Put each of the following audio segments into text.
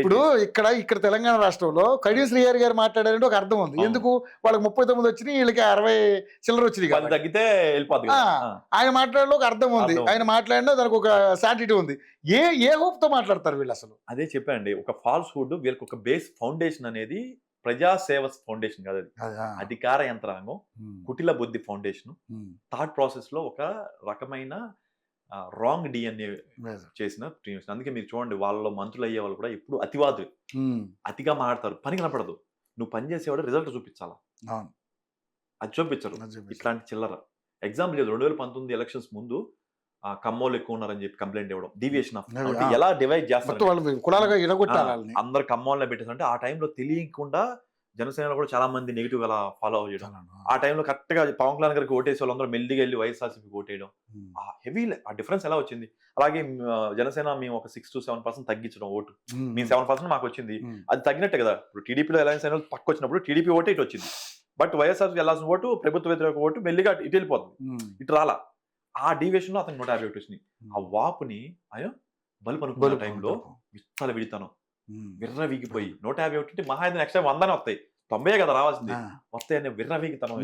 ఇప్పుడు ఇక్కడ తెలంగాణ రాష్ట్రంలో కడియం శ్రీహరి గారు మాట్లాడారంటే ఒక అర్థం ఉంది. ఎందుకు వాళ్ళకి 39 వచ్చినాయి, వీళ్ళకి 60 చిల్లర వచ్చినాయి కదా, తగ్గితే వెళ్ళిపోద్ది. ఆయన మాట్లాడలో ఒక అర్థం ఉంది, ఆయన మాట్లాడినా దానికి ఒక శాంటిటీ ఉంది. ఏ హోప్ తో మాట్లాడతారు వీళ్ళు అసలు? అదే చెప్పండి, ఒక ఫాల్స్ హుడ్ వీళ్ళకి ఒక బేస్ ఫౌండేషన్ అనేది ప్రజాసేవ ఫౌండేషన్ కాదు, అది అధికార యంత్రాంగం, కుటిల బుద్ధి ఫౌండేషన్, థాట్ ప్రాసెస్ లో ఒక రకమైన రాంగ్ డిఎన్ఏ చేసిన టీమ్స్. అందుకే మీరు చూడండి, వాళ్ళలో మంత్రులు అయ్యే వాళ్ళు కూడా ఎప్పుడు అతివాదు, అతిగా మాట్లాడతారు, పని కనపడదు. నువ్వు పని చేసేవాడు రిజల్ట్ చూపించాలా, అది చూపించరు. ఇట్లాంటి చిల్లర ఎగ్జాంపుల్ లేదు, 2019 ఎలక్షన్స్ ముందు కమ్మోళ్ళు ఎక్కువ ఉన్నారని చెప్పి కంప్లైంట్ ఇవ్వడం, డీవియేషన్ ఆఫ్ ఎలా డివైడ్ చేస్తారు, అందరు కమ్మోళ్ళని పెట్టేసారంటే ఆ టైంలో తెలియకుండా జనసేనలో కూడా చాలా మంది నెగిటివ్ అలా ఫాలో చేయడం. ఆ టైంలో కరెక్ట్ గా పవన్ కళ్యాణ్ గారికి ఓటేసే వాళ్ళందరూ మెల్లిగా వెళ్ళి వైఎస్ఆర్సీపీకి ఓటేయడం. ఆ హెవీ ఆ డిఫరెన్స్ ఎలా వచ్చింది. అలాగే జనసేన మేము ఒక 6 to 7% తగ్గించడం ఓటు, మేము 7% మాకు వచ్చింది, అది తగ్గినట్టే కదా. ఇప్పుడు టీడీపీలో అలయన్స్ అయిన పక్క వచ్చినప్పుడు టీడీపీ ఓటే ఇటు వచ్చింది, బట్ వైఎస్ఆర్ వెళ్ళాల్సిన ఓటు, ప్రభుత్వ వ్యతిరేక ఓటు మెల్లిగా ఇటు వెళ్ళిపోతుంది, ఇటు రాలా. ఆ డీవియేషన్ లో అతను 150 వచ్చినాయి. ఆ వాపుని ఆయన బల్బ్ అనుకున్న టైంలో విత్తల విడితాను విర్ర వీగిపోయి 150 మహా అయితే నెక్స్ట్ టైం 100 వస్తాయి, 90 కదా రావాల్సింది, వస్తాయని విర్ర వీగితనం.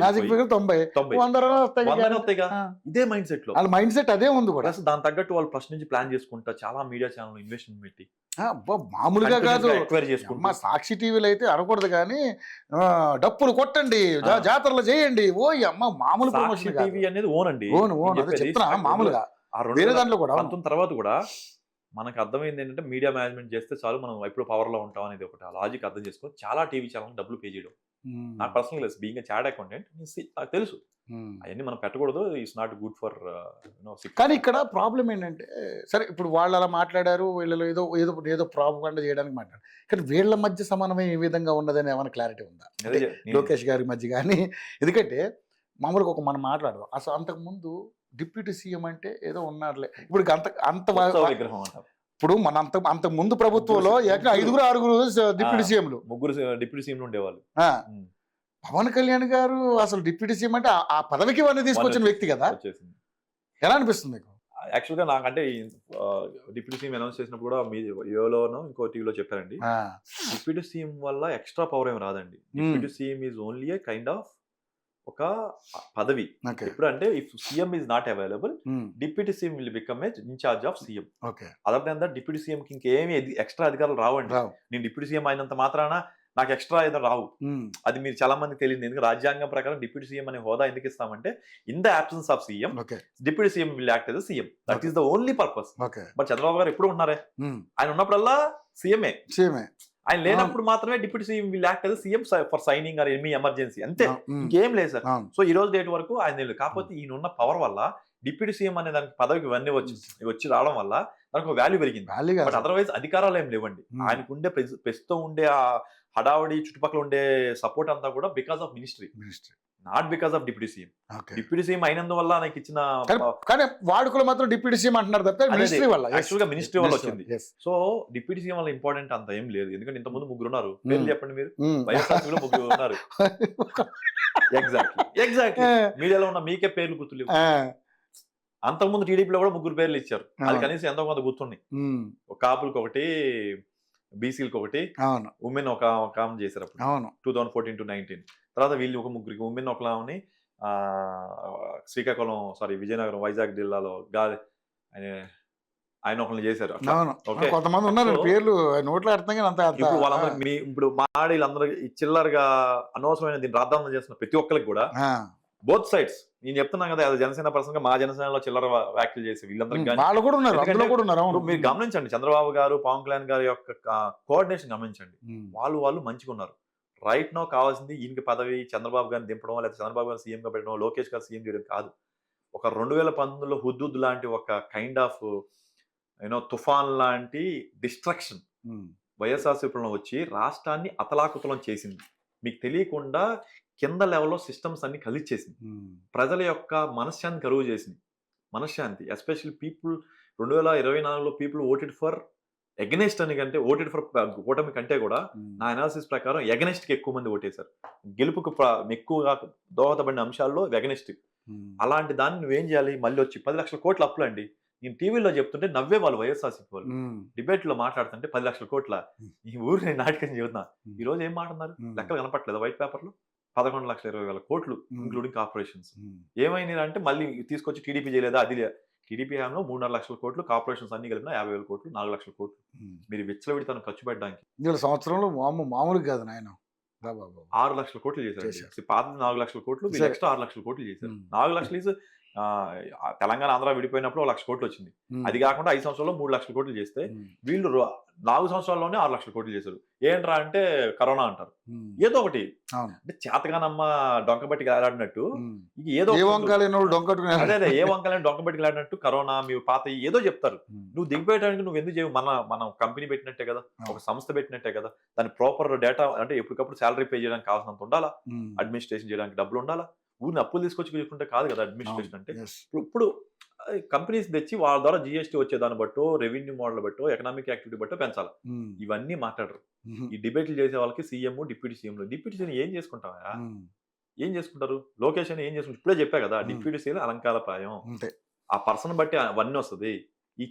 ఇదే మైండ్ సెట్ లో వాళ్ళ మైండ్ సెట్ అదే ఉంది కూడా. దాని తగ్గట్టు వాళ్ళు ఫస్ట్ నుంచి ప్లాన్ చేసుకుంటా చాలా మీడియా ఛానల్ ఇన్వెస్ట్మెంట్ పెట్టి మామూలుగా కాదు ఎక్వైరీ చేసుకుంటా. సాక్షి టీవీలో అయితే అనకూడదు కానీ డప్పులు కొట్టండి, జాతరలు చేయండి, ఓ అమ్మ మామూలు ప్రమోషన్. టీవీ అనేది ఓన్ అండి, మామూలుగా వేరే దాంట్లో కూడా తర్వాత కూడా మనకు అర్థమైంది ఏంటంటే మీడియా మేనేజ్మెంట్ చేస్తే చాలు మనం ఎప్పుడు పవర్ లో ఉంటాం అనేది ఒకటి లాజిక్ అర్థం చేసుకొని చాలా టీవీ ఛానల్ డబ్బులు పే చేయడం. నాకు పర్సనల్ తెలుసు, బీయింగ్ చాట్ అకౌంటెంట్ నాకు తెలుసు, అవన్నీ మనం పెట్టకూడదు, ఇట్స్ నాట్ గుడ్ ఫర్. కానీ ఇక్కడ ప్రాబ్లం ఏంటంటే, సరే ఇప్పుడు వాళ్ళు అలా మాట్లాడారు, వీళ్ళలో ఏదో ఏదో ఏదో ప్రాపగండా చేయడానికి మాట్లాడారు, కానీ వీళ్ళ మధ్య సమన్వయం ఏ విధంగా ఉన్నదని ఏమైనా క్లారిటీ ఉందా లోకేష్ గారి మధ్య కానీ? ఎందుకంటే మామూలుగా ఒక మనం మాట్లాడదాం, అసలు అంతకుముందు డిప్యూటీ సీఎం అంటే ఏదో ఉన్నారులే, ఇప్పుడు అంత విగ్రహం ఇప్పుడు మన అంత ముందు ప్రభుత్వంలో 5-6 డిప్యూటీ సీఎంలు, 3 డిప్యూటీ సీఎంలు ఉండేవాళ్ళు. పవన్ కళ్యాణ్ గారు అసలు డిప్యూటీ సీఎం అంటే ఆ పదవికి వాడిని తీసుకొచ్చిన వ్యక్తి కదా, ఎలా అనిపిస్తుంది మీకు? యాక్చువల్గా నాకంటే డిప్యూటీ సీఎం అనౌన్స్ చేసినప్పుడు కూడా మీ యోలోనో ఇంకో టీవీలో చెప్పారండి, డిప్యూటీ సీఎం వల్ల ఎక్స్ట్రా పవర్ ఏమి రాదండి. Deputy CM is only a kind of ఒక పదవి. ఎప్పుడు అంటే if CM is not available, deputy CM will become a in-charge of CM. Other than that deputy CM కి ఇంకేమి ఎక్స్ట్రా అధికారులు రావండి. నేను డిప్యూటీ సీఎం అయినంత మాత్రాన నాకు ఎక్స్ట్రా ఏదో రావు, అది మీరు చాలా మందికి తెలియదు. ఎందుకంటే రాజ్యాంగం ప్రకారం డిప్యూటీ సీఎం అనే హోదా ఎందుకు ఇస్తామంటే, in the absence of CM deputy CM will act as CM, that is the only purpose. But Chandrababu గారు ఎప్పుడు ఉన్నారే, ఆయన ఉన్నప్పుడల్లా సీఎంఏ, ఆయన లేనప్పుడు మాత్రమే deputy CM will act as CM for signing or any emergency, అంతే, ఇంకేం లేదు సార్. సో ఈ రోజు డేట్ వరకు ఆయన లేదు. కాకపోతే ఈయన ఉన్న పవర్ వల్ల డిప్యూటీ సీఎం అనే దానికి పదవికి ఇవన్నీ వచ్చి రావడం వల్ల దానికి వాల్యూ పెరిగింది. బట్ అదర్వైజ్ అధికారాలు ఏం లేవండి. ఆయనకు ఉండే ప్రస్తుతం ఉండే ఆ హడావడి చుట్టుపక్కల ఉండే సపోర్ట్ అంతా కూడా because of ministry, not because of deputy CM. Deputy CM అయినందువల్ల నాకు ఇచ్చిన, కానీ వాడుకలో మాత్రం డిప్యూటీ సీఎం అంటున్నారు తప్ప మినిస్ట్రీ వల్ల, యాక్చువల్ గా మినిస్ట్రీ వల్ల వచ్చింది. సో డిప్యూటీ సీఎం వల్ల ఇంపార్టెంట్ అంత ఏం లేదు. ఎందుకంటే ఇంత ముందు 3 ఉన్నారు, పేర్లు చెప్పండి మీరు. వైఎస్ఆర్సీపీలో 3 ఉన్నారు. ఎగ్జాక్ట్లీ మీడియాలో ఉన్న మీకే పేర్లు గుర్తులేవు. అంతకుముందు టీడీపీలో కూడా 3 పేర్లు ఇచ్చారు, అది కనీసం ఎంతో కొంత గుర్తున్నాయి. కాపులకు ఒకటి, బీసీలకు ఒకటి, ఉమెన్ ఒక కామన్ చేశారు అప్పుడు 2014 to 19. తర్వాత వీళ్ళు ఒక 3 ఉమెన్ ఒకలామని శ్రీకాకుళం విజయనగరం వైజాగ్ జిల్లాలో ఆయన ఒకరిని చేశారు. కొంతమంది ఉన్నారు పేర్లు నోట్లో అర్థం. ఇప్పుడు వాళ్ళందరూ ఇప్పుడు వీళ్ళందరూ చిల్లరగా అనవసరమైన దీన్ని రాద్దామని చేస్తున్న ప్రతి ఒక్కరికి కూడా బోత్ సైడ్స్ నేను చెప్తున్నాను కదా, జనసేన పర్సన్ గా మా జనసేనలో చిల్లర వ్యాఖ్యలు చేసి వీళ్ళందరూ మీరు గమనించండి, చంద్రబాబు గారు పవన్ కళ్యాణ్ గారి యొక్క కోఆర్డినేషన్ గమనించండి. వాళ్ళు మంచిగా ఉన్నారు. రైట్ నో కావాల్సింది ఈయనకి పదవి, చంద్రబాబు గారిని దింపడం, లేదా చంద్రబాబు గారు సీఎం గా పెట్టడం, లోకేష్ గారు సీఎం చేయడం కాదు. ఒక 2019లో హుద్దుద్ లాంటి ఒక కైండ్ ఆఫ్ తుఫాన్ లాంటి డిస్ట్రక్షన్ వైఎస్ఆర్సీపీలో వచ్చి రాష్ట్రాన్ని అతలాకుతలం చేసింది. మీకు తెలియకుండా కింద లెవెల్లో సిస్టమ్స్ అన్ని కలిచేసింది. ప్రజల యొక్క మనశ్శాంతి కరువు చేసింది. మనశ్శాంతి ఎస్పెషల్లీ పీపుల్ 2024లో పీపుల్ ఓటెడ్ ఫర్ ఎగనెస్ట్ అని కంటే, ఓటెడ్ ఫర్ కూటమి కంటే కూడా నా అనాలిసిస్ ప్రకారం ఎగనెస్ట్ కి ఎక్కువ మంది ఓటేశారు. గెలుపుకు ఎక్కువగా దోహదపడిన అంశాల్లో ఎగనెస్ట్. అలాంటి దాన్ని నువ్వేం చేయాలి, మళ్ళీ వచ్చి 10 లక్షల కోట్ల అప్పులు అండి. నేను టీవీలో చెప్తుంటే నవ్వే వాళ్ళు వైఎస్ఆర్సీపీ వాళ్ళు. డిబేట్ లో మాట్లాడుతుంటే 10 లక్షల కోట్ల ఈ ఊరు నేను నాటకం చెబుతున్నా. ఈ రోజు ఏం మాట్లాడుతున్నారు? లెక్కలు కనపట్లేదు వైట్ పేపర్ లో. 11,20,000 కోట్లు ఇంక్లూడింగ్ కార్పొరేషన్స్. ఏమైంది అంటే మళ్ళీ తీసుకొచ్చి టీడీపీ చేయలేదా? అది టీడీపీ హయాంలో 3.5 లక్షల కోట్లు, కార్పొరేషన్స్ అన్ని కలిపిన 50,000 కోట్లు, 4 లక్షల కోట్లు. మీరు విచ్చలవిడితనం ఖర్చు పెట్టడానికి వీళ్ళ సంవత్సరంలో మామూలు కాదు నాయన. 6 లక్షల కోట్లు చేశారు. పాత 4 లక్షల కోట్లు, వీళ్ళు ఎక్స్ట్రా 6 లక్షల కోట్లు చేశారు. 4 లక్షలు ఈజ్ తెలంగాణ ఆంధ్ర విడిపోయినప్పుడు 1 లక్ష కోట్లు వచ్చింది. అది కాకుండా 5 సంవత్సరాల్లో 3 లక్షల కోట్లు చేస్తే వీళ్ళు 4 సంవత్సరాల్లోనే 6 లక్షల కోట్లు చేశారు. ఏంట్రా అంటే కరోనా అంటారు. ఏదో ఒకటి అంటే చేతగానమ్మ డొంకబట్టి ఆడినట్టు ఏదో అదే ఏ వంకాలని డొంకబట్టి ఆడినట్టు కరోనా మీ పాత ఏదో చెప్తారు. నువ్వు దిగిపోయడానికి నువ్వు ఎందుకు చేయవు? మనం కంపెనీ పెట్టినట్టే కదా, ఒక సంస్థ పెట్టినట్టే కదా. దాని ప్రాపర్ డేటా అంటే ఎప్పటికప్పుడు శాలరీ పే చేయడానికి కావాల్సినంత ఉండాలా, అడ్మినిస్ట్రేషన్ చేయడానికి డబ్బులు ఉండాలా. ఊరిని అప్పులు తీసుకొచ్చి చూసుకుంటే కాదు కదా అడ్మినిస్ట్రేషన్ అంటే. ఇప్పుడు కంపెనీస్ తెచ్చి వాళ్ళ ద్వారా జిఎస్టీ వచ్చేదాన్ని బట్టో, రెవెన్యూ మోడల్ బట్టో, ఎకనామిక్ యాక్టివిటీ బట్టో పెంచాలి. ఇవన్నీ మాట్లాడరు. ఈ డిబేట్లు చేసే వాళ్ళకి సీఎం, డిప్యూటీ సీఎంలు. డిప్యూటీ సీఎం ఏం చేసుకుంటావా? ఏం చేసుకుంటారు? లోకేష్ అని ఏం చేసుకుంటారు? ఇప్పుడే చెప్పా కదా, డిప్యూటీ సీఎం అలంకారప్రాయం. ఆ పర్సన్ బట్టి అవన్నీ వస్తుంది. ఈ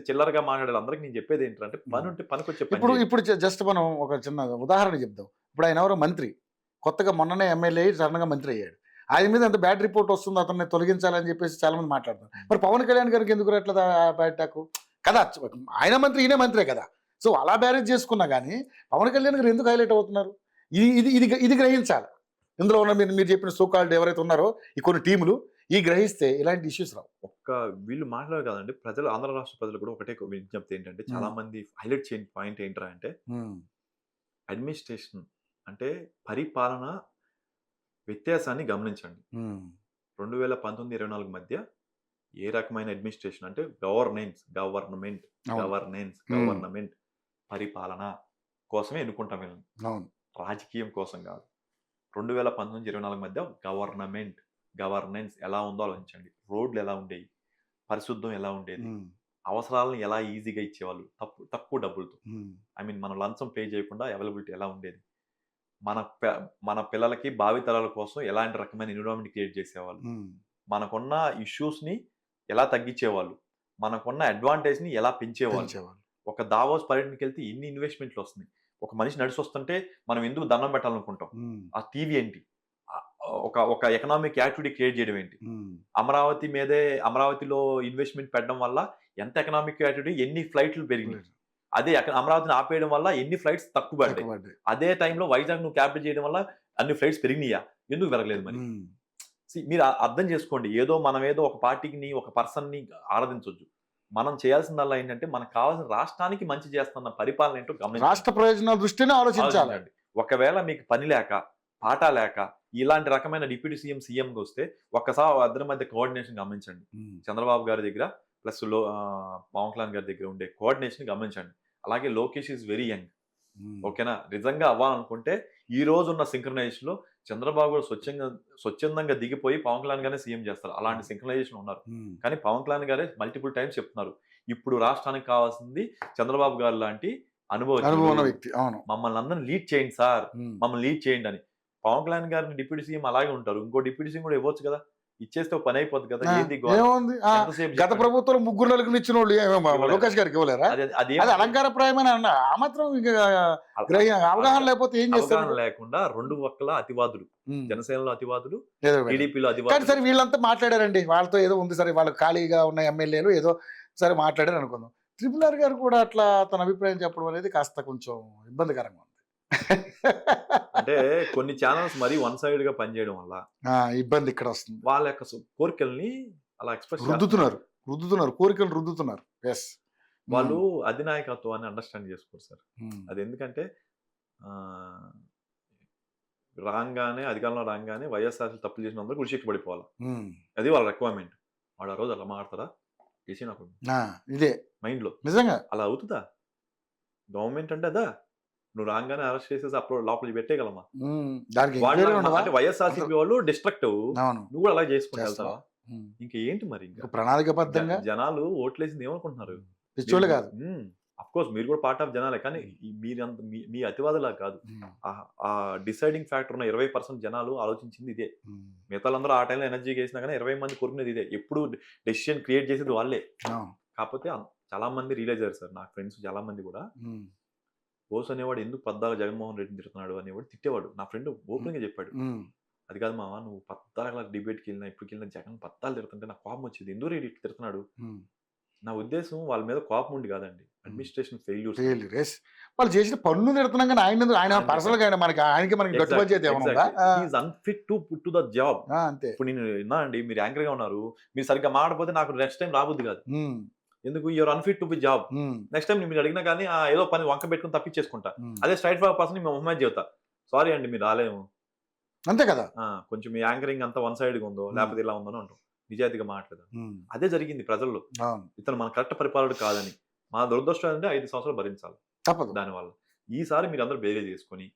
చిల్లరగా మాట్లాడే అందరికి నేను చెప్పేది ఏంటంటే పని ఉంటే పనికొచ్చే పని. ఇప్పుడు జస్ట్ మనం ఒక చిన్న ఉదాహరణ చెప్దాం. ఇప్పుడు ఆయన ఎవరో మంత్రి, కొత్తగా మొన్ననే ఎమ్మెల్యే సడన్గా మంత్రి అయ్యాడు. ఆయన మీద ఎంత బ్యాడ్ రిపోర్ట్ వస్తుంది, అతన్ని తొలగించాలని చెప్పేసి చాలా మంది మాట్లాడతారు. మరి పవన్ కళ్యాణ్ గారికి ఎందుకు రావట్లేదు బ్యాడ్ టాక్ కదా? ఆయన మంత్రి, ఈయన మంత్రే కదా. సో అలా బ్యారేజ్ చేసుకున్నా కానీ పవన్ కళ్యాణ్ గారు ఎందుకు హైలైట్ అవుతున్నారు? ఇది గ్రహించాలి. ఇందులో ఉన్న మీరు చెప్పిన సోకాల్డ్ ఎవరైతే ఉన్నారో ఈ కొన్ని టీములు గ్రహిస్తే ఇలాంటి ఇష్యూస్ రావు. వీళ్ళు మాట్లాడారు కదండి. ప్రజలు, ఆంధ్ర రాష్ట్ర ప్రజలు కూడా ఒకటే విజ్ఞప్తి ఏంటంటే, చాలా మంది హైలైట్ చేయని పాయింట్ ఏంట్రా అంటే అడ్మినిస్ట్రేషన్ అంటే పరిపాలన వ్యత్యాసాన్ని గమనించండి. 2019-24 మధ్య ఏ రకమైన అడ్మినిస్ట్రేషన్ అంటే గవర్నమెంట్ పరిపాలన కోసమే ఎన్నుకుంటాం వీళ్ళని, రాజకీయం కోసం కాదు. 2019-24 మధ్య గవర్నెన్స్ ఎలా ఉందో ఆలోచించండి. రోడ్లు ఎలా ఉండేవి, పరిశుద్ధం ఎలా ఉండేది, అవసరాలను ఎలా ఈజీగా ఇచ్చేవాళ్ళు తక్కువ డబ్బులతో. మనం లంచం పే చేయకుండా అవైలబిలిటీ ఎలా ఉండేది, మన పిల్లలకి భావితరాల కోసం ఎలాంటి రకమైన ఎన్విరాన్మెంట్ క్రియేట్ చేసేవాళ్ళు, మనకున్న ఇష్యూస్ని ఎలా తగ్గించేవాళ్ళు, మనకున్న అడ్వాంటేజ్ని ఎలా పెంచేవాళ్ళు. ఒక దావోస్ పర్యటనకి వెళ్తే ఎన్ని ఇన్వెస్ట్మెంట్లు వస్తున్నాయి. ఒక మనిషి నడిచి వస్తుంటే మనం ఎందుకు దండం పెట్టాలనుకుంటాం. ఆ టీవీ ఏంటి, ఒక ఎకనామిక్ యాక్టివిటీ క్రియేట్ చేయడం ఏంటి. అమరావతిలో ఇన్వెస్ట్మెంట్ పెట్టడం వల్ల ఎంత ఎకనామిక్ యాక్టివిటీ, ఎన్ని ఫ్లైట్లు పెరిగినాయి. అదే అమరావతిని ఆపేయడం వల్ల ఎన్ని ఫ్లైట్స్ తక్కువ పడ్డాయి. అదే టైంలో వైజాగ్ నువ్వు క్యాపిటల్ చేయడం వల్ల అన్ని ఫ్లైట్స్ పెరిగినాయా? ఎందుకు పెరగలేదు? మరి మీరు అర్థం చేసుకోండి. మనం ఏదో ఒక పార్టీని, ఒక పర్సన్ని ఆరాధించవచ్చు. మనం చేయాల్సిందల్లా ఏంటంటే మనకు కావాల్సిన రాష్ట్రానికి మంచి చేస్తున్న పరిపాలన ఏంటో గమనించాలి. రాష్ట్ర ప్రయోజనాల దృష్టినే ఆలోచించాలండి. ఒకవేళ మీకు పని లేక, పాట లేక ఇలాంటి రకమైన డిప్యూటీ సీఎంకి వస్తే ఒక్కసారి ఇద్దరి మధ్య కోఆర్డినేషన్ గమనించండి. చంద్రబాబు గారి దగ్గర ప్లస్ పవన్ కళ్యాణ్ గారి దగ్గర ఉండే కోఆర్డినేషన్ గమనించండి. అలాగే లోకేష్ ఈజ్ వెరీ యంగ్. ఓకేనా? నిజంగా అవ్వాలనుకుంటే ఈ రోజు ఉన్న సింక్రనైజేషన్ లో చంద్రబాబు గారు స్వచ్ఛందంగా దిగిపోయి పవన్ కళ్యాణ్ గానే సీఎం చేస్తారు. అలాంటి సింక్రనైజేషన్ ఉన్నారు. కానీ పవన్ కళ్యాణ్ గారే మల్టిపుల్ టైమ్స్ చెప్తున్నారు, ఇప్పుడు రాష్ట్రానికి కావాల్సింది చంద్రబాబు గారు లాంటి అనుభవం వ్యక్తి, మమ్మల్ని అందరిని లీడ్ చేయండి సార్, మమ్మల్ని లీడ్ చేయండి అని. పవన్ కళ్యాణ్ గారిని డిప్యూటీ సీఎం అలాగే ఉంటారు. ఇంకో డిప్యూటీ సీఎం కూడా ఇవ్వచ్చు కదా, ఇచ్చేస్తే పని అయిపోద్ది కదా. గత ప్రభుత్వంలో 3-4 ఇచ్చిన వాళ్ళు లోకేష్ గారికి ఇవ్వలేరా? అది అలంకారప్రాయమైన ఆ మాత్రం అవగాహన లేకపోతే ఏం చేస్తారు? లేకుండా రెండు పక్కల అతివాదులు, జనసేనలో అతివాదులు, టీడీపీలో అతివాదులు. సరే వీళ్ళంతా మాట్లాడారండి, వాళ్ళతో ఏదో ఉంది సరే, వాళ్ళు ఖాళీగా ఉన్న ఎమ్మెల్యేలు ఏదో సరే మాట్లాడారు అనుకుందాం. RRR గారు కూడా అట్లా తన అభిప్రాయం చెప్పడం అనేది కాస్త కొంచెం ఇబ్బందికరంగా ఉంది. అంటే కొన్ని ఛానల్స్ మరీ వన్ సైడ్ గా పనిచేయడం వల్ల ఇబ్బంది ఇక్కడ వస్తుంది. వాళ్ళ యొక్క కోరికల్ని అలా ఎక్స్ప్రెస్ రుద్దుతున్నారు, కోరికలు రుద్దుతున్నారు. వాళ్ళు అధినాయకత్వాన్ని అండర్స్టాండ్ చేసుకోరు సార్. అది ఎందుకంటే అధికారంలో రాగానే వైఎస్ఆర్ తప్పులు చేసిన అందరూ గుడిశిక్ష పడిపోవాలి. అది వాళ్ళ రిక్వైర్మెంట్. వాడు ఆ రోజు అలా మాట్లాడతారా చేసి నాకు ఇదే మైండ్ లో నిజంగా అలా అవుతుందా? గవర్నమెంట్ అంటే అదా, నువ్వు రాగానే అరెస్ట్ చేసేసి అప్పుడు లోపల పెట్టేయగలమా? అంటే వైఎస్ఆర్సీపీ వాళ్ళు డిస్ట్రక్టివ్, నువ్వు కూడా అలా చేసుకుని వెళ్తావా? ఇంకేంటి మరి? ఇంకా ప్రణాళికబద్ధంగా జనాలు ఓట్లేసింది ఏమనుకుంటున్నారు? పిచ్చోళ్ళు కాదు, అఫ్ కోర్స్ మీరు కూడా పార్ట్ ఆఫ్ జనాలే, కానీ మీరంత మీ అతివాదులా కాదు. ఆ డిసైడింగ్ ఫ్యాక్టర్ ఉన్న 20% జనాలు ఆలోచించింది ఇదే. మిగతా వాళ్ళందరూ ఆ టైంలో ఎనర్జీగా వేసినా కానీ 20 మంది కోరుకునేది ఇదే. ఎప్పుడు డెసిషన్ క్రియేట్ చేసేది వాళ్ళే. కాకపోతే చాలా మంది రియలైజ్ అయ్యారు సార్. నాకు ఫ్రెండ్స్ చాలా మంది కూడా బోస్ అనేవాడు ఎందుకు పద్దాక జగన్మోహన్ రెడ్డిని తిడుతున్నాడు అనేవాడు తిట్టేవాడు. నా ఫ్రెండ్ ఓపెన్ గా చెప్పాడు, అది కాదు మావా, నువ్వు పద్దాక డిబేట్కి వెళ్ళినా ఇప్పటికి వెళ్ళినా జగన్ పద్దాలు తిడుతుంటే నాకు కోపం వచ్చింది, ఎందుకు రెడ్డి ఇట్లా తిడుతున్నాడు. నా ఉద్దేశం వాళ్ళ మీద కోపం ఉండి కాదండి, అడ్మినిస్ట్రేషన్ ఫెయిల్యూర్స్. వాళ్ళు చేసిన పన్ను తిడుతున్నాం కానీ ఆయన పర్సనల్ గా ఆయనకి మనకి గట్టుబడ్జేది అన్ఫిట్ టు ద జాబ్. అంతే. ఇప్పుడు నేను విన్నా అండి, మీరు యాంకర్ గా ఉన్నారు, మీరు సరిగ్గా మాట్లాడిపోతే నాకు నెక్స్ట్ టైం రాబుద్ది కాదు. ఎందుకు you're unfit to be job. Next time మీరు అడిగినా కానీ ఏదో పని వంక పెట్టుకుని తప్పించేసుకుంటా. అదే స్ట్రైట్ ఫార్వర్డ్ పర్సన్ మీ మొహమ్మద్ చెబుతా, సారీ అండి మీరు రాలేము, అంతే కదా, కొంచెం మీ యాంకరింగ్ అంతా వన్ సైడ్ గా ఉందో లేకపోతే ఇలా ఉందో అంటాం, నిజాయితీగా మాట్లాడదు. అదే జరిగింది ప్రజల్లో. ఇతను మన కరెక్ట్ పరిపాలన కాదని. మా దురదృష్టం అంటే 5 సంవత్సరాలు భరించాలి తప్పదు. దానివల్ల ఈసారి మీరు అందరూ బేరే చేసుకుని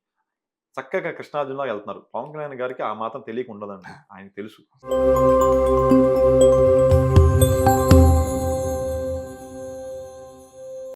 చక్కగా కృష్ణార్జునలా వెళ్తున్నారు. పవన్ కళ్యాణ్ గారికి ఆ మాత్రం తెలియక ఉండదండి, ఆయనకు తెలుసు.